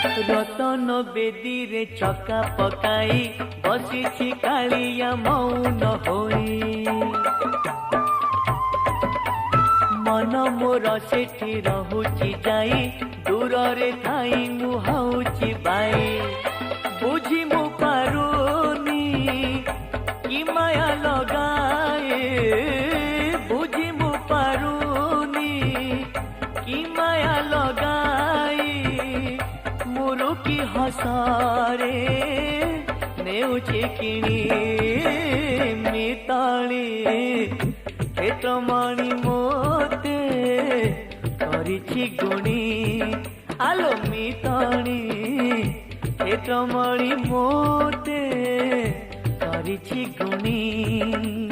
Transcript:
रतन बेदी रे चका पकाई बसी कालिया मौन होई मन मोर सेठी रहुची जाई दूर रे थाई मुहाउची बाई बुझी मु पारुनी कि माया लगाए बुझी मु पारुनी कि माया लगाई मुरु की हसारे नेउची किणी मिताली क्षेत्रमणि मोते करिछि गुणी आलो मिताली क्षेत्रमणि मोते करिछि गुणी।